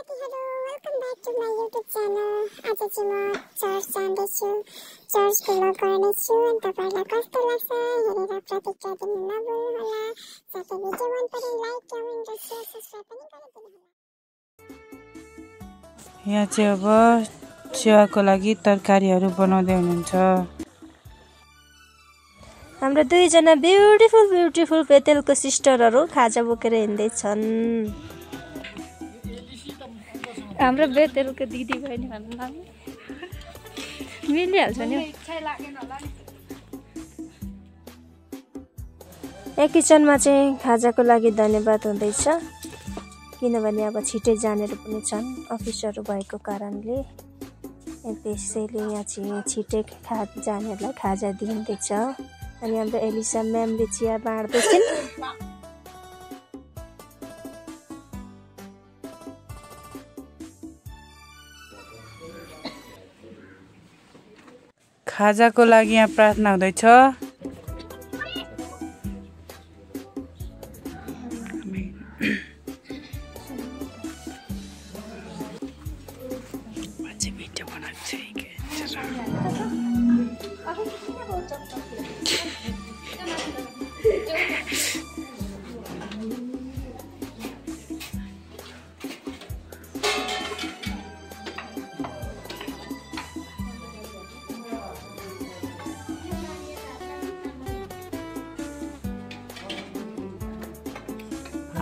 साथीहरु welcome back to my YouTube channel. आज चाहिँ म चर्च जाँदैछु, चर्चको भ्लग गर्नेछु अनि तपाईहरुलाई कस्तो लाग्छ हेरेर प्रतिक्रिया दिनु नभुल्नु होला। साथै भिडियो मन परे लाइक, कमेन्ट र शेयर सब्स्क्राइब पनि गरिदिनु होला। यहाँ चाहिँ अब सेवाको लागि तरकारीहरु बनाउँदै हुनुहुन्छ। हाम्रो दुईजना ब्युटिफुल बेतेलको सिस्टरहरु खाजा बोकेर हिँड्दै छन्। हाम्रो बेतेलको दिदी बहिनी भन्नु मिलिहाल्छ नि। यहाँ किचनमा चाहिँ खाजाको लागि धन्यवाद हुँदैछ, किनभने अब छिटै जानेर पनि छन् अफिसहरु भएको कारणले। त्यसैले यहाँ चाहिँ छिटै जानेहरूलाई खाजा दिँदैछ। अनि हाम्रो एलिसा म्यामले चिया बाँड्दैछिन्। खाजाको लागि यहाँ प्रार्थना हुँदैछ।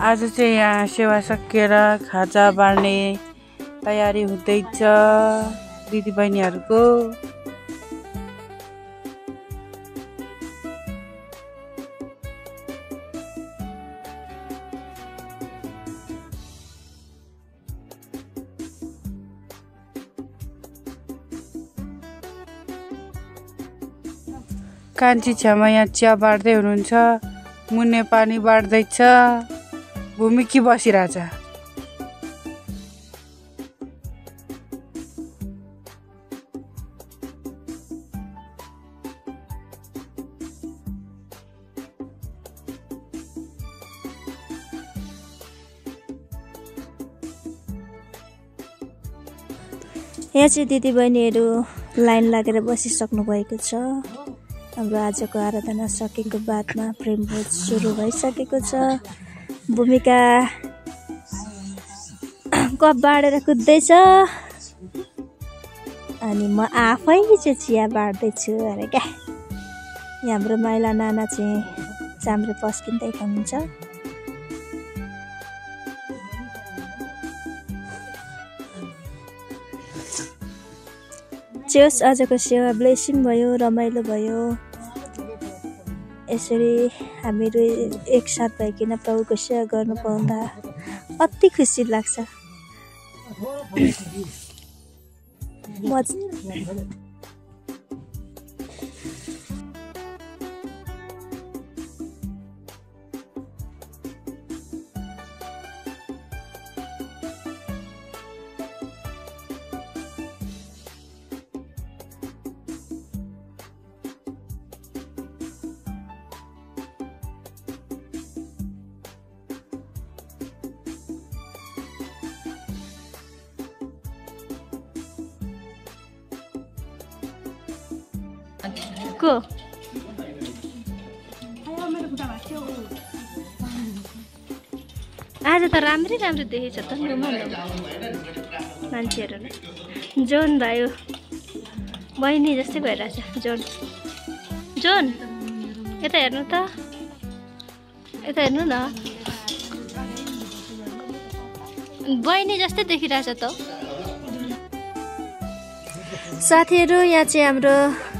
आज चाहिँ यहाँ सेवा सकिएर खाजा बाँड्ने तयारी हुँदैछ दिदीबहिनीहरुको। कान्छी छेउमा यहाँ चिया बाँड्दै हुनुहुन्छ, मुन्ने पानी बाँड्दैछ, भूमिकी बसिरहेछ। यहाँ चाहिँ दिदीबहिनीहरु लाइन लागेर बसिसक्नु भएको छ। हाम्रो आजको आराधना सकेको बादमा प्रेमभोज सुरु भइसकेको छ। भूमिका कप बाँडेर कुद्दैछ अनि म आफै चाहिँ चिया बाँड्दैछु अरे क्या। यहाँ हाम्रो माइला नाना चाहिँ चाम्रे पस्किँदै हुनुहुन्छ। चेस आजको सेवा ब्लेसिङ भयो, रमाइलो भयो। यसरी हामीहरू एकसाथ भइकन प्रभुको सेवा गर्नु पाउँदा अति खुसी लाग्छ। को आज त राम्रै देखेछ त मान्छेहरू। जोन भयो बहिनी जस्तै भइरहेछ। जोन यता हेर्नु त, यता हेर्नु न, बहिनी जस्तै देखिरहेछ त। साथीहरू यहाँ चाहिँ हाम्रो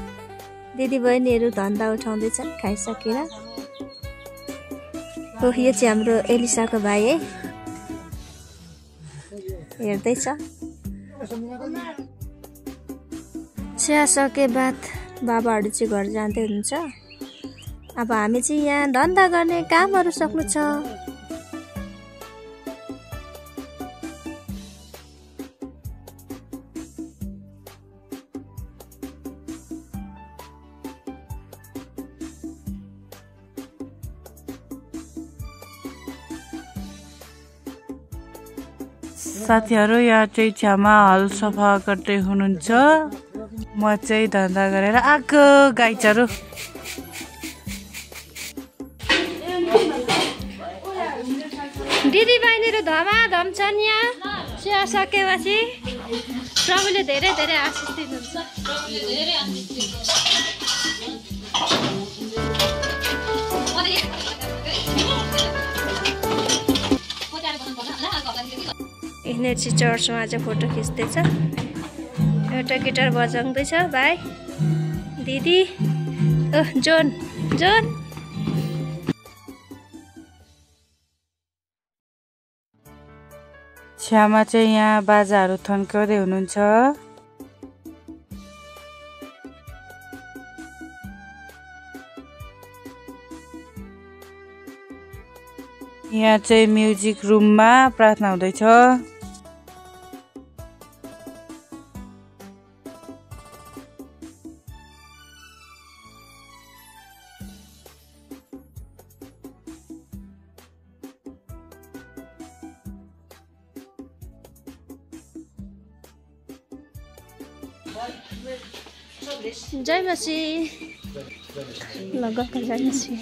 दिदीबहिनीहरू धन्दा उठाउँदैछन् खाइसकेर। यो चाहिँ हाम्रो एलिसाको भाइ है, हेर्दैछ। चिया सके बाद बाबाहरू चाहिँ घर जाँदै हुनुहुन्छ। अब हामी चाहिँ यहाँ धन्दा गर्ने कामहरू सक्नु छ। साथीहरू यहाँ चाहिँ छ्यामा हल सफा गर्दै हुनुहुन्छ। म चाहिँ धन्दा गरेर आएको गाईचहरू। दिदी बहिनीहरू धमाधम छन् यहाँ। सेवा सकेपछि प्रभुले धेरै धेरै आशिष दिनुहुन्छ। यिनीहरू चाहिँ चर्चमा चाहिँ फोटो खिच्दैछ। एउटा गिटार बजाउँदैछ भाइ दिदी। जोन जोन छ्यामा चाहिँ यहाँ बाजाहरू थन्काउँदै हुनुहुन्छ। यहाँ चाहिँ म्युजिक रुममा प्रार्थना हुँदैछ। जय मसी लगा कर जय मसी।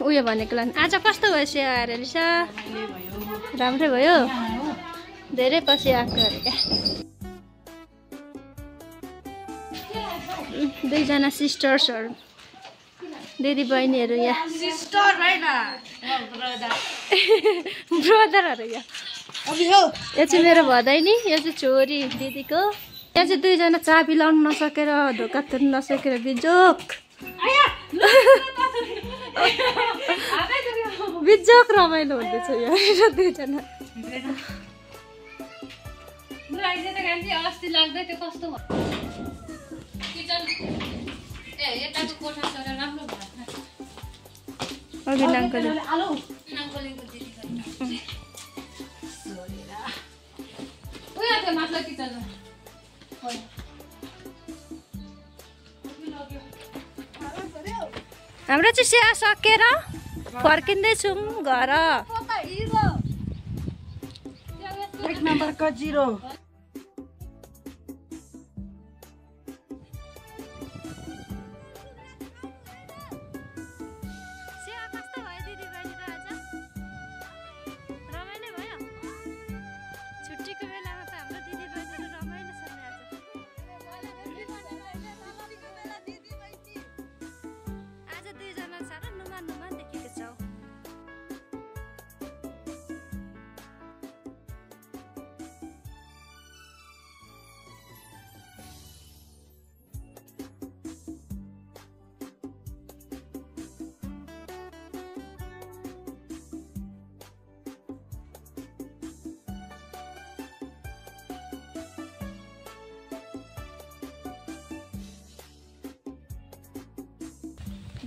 उयो भनेको ला आज कस्तो भयो सेवा आएर लिसा? राम्रै भयो, धेरै पछि आएको अरे क्या। दुईजना सिस्टर्सहरू दिदी बहिनीहरू यहाँ। ब्रदरहरू यहाँ। यो चाहिँ मेरो भदैनी, यो चाहिँ छोरी दिदीको। यहाँ चाहिँ दुईजना चाबी लाउनु नसकेर ढोका तुर्नु नसकेर बिजोक बिजोक रमाइलो हुँदैछ यहाँ दुईजना। अस्ति लाग्दै त्यो कस्तो हाम्रो चाहिँ सेवा सकेर फर्किँदैछौँ घर। 1 नम्बरको 0।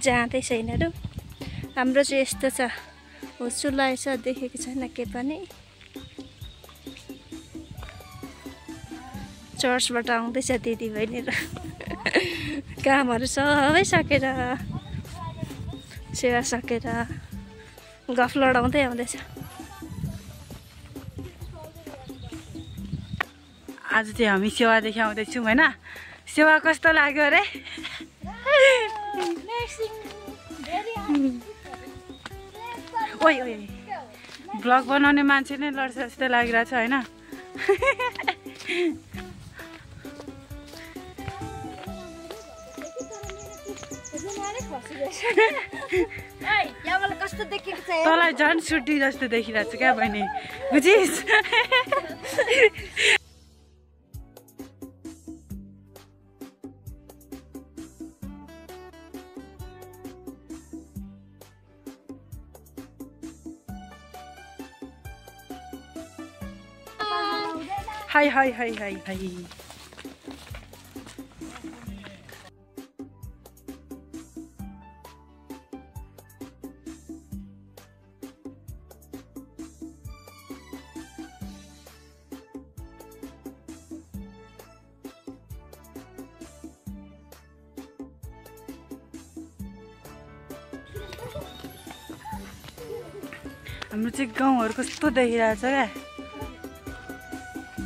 जाँदैछ यिनीहरू। हाम्रो चाहिँ यस्तो छ, हुसुलाएछ, देखेको छैन के पनि। चर्चबाट आउँदैछ दिदी बहिनीहरू। कामहरू सबै सकेर सेवा सकेर गफ लडाउँदै आउँदैछ। आज चाहिँ हामी सेवादेखि आउँदैछौँ होइन। सेवा कस्तो लाग्यो अरे? ओइ ओइ ब्लग बनाउने मान्छे नै लड्छ जस्तो लागिरहेछ होइन। तँलाई झन् सुटी जस्तो देखिरहेको छ क्या बहिनी, बुझिस्? हाय हाय हाय हाय हाय। हाम्रो चाहिँ गाउँहरू कस्तो देखिरहेछ क्या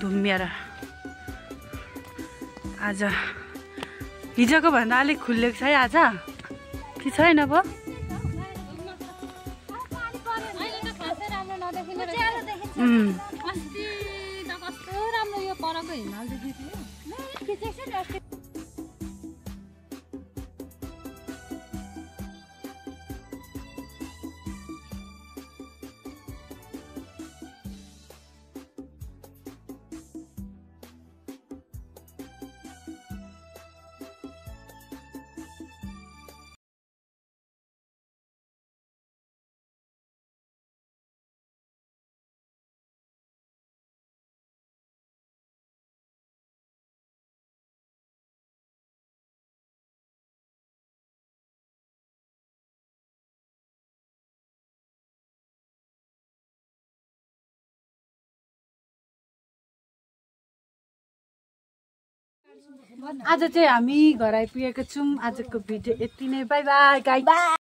धुम्मिएर। आज हिजोको भन्दा अलिक खुलेको छ है आज कि छैन पो? आज चाहिँ हामी घर आइपुगेको छौँ। आजको भिडियो यति नै। By by guys.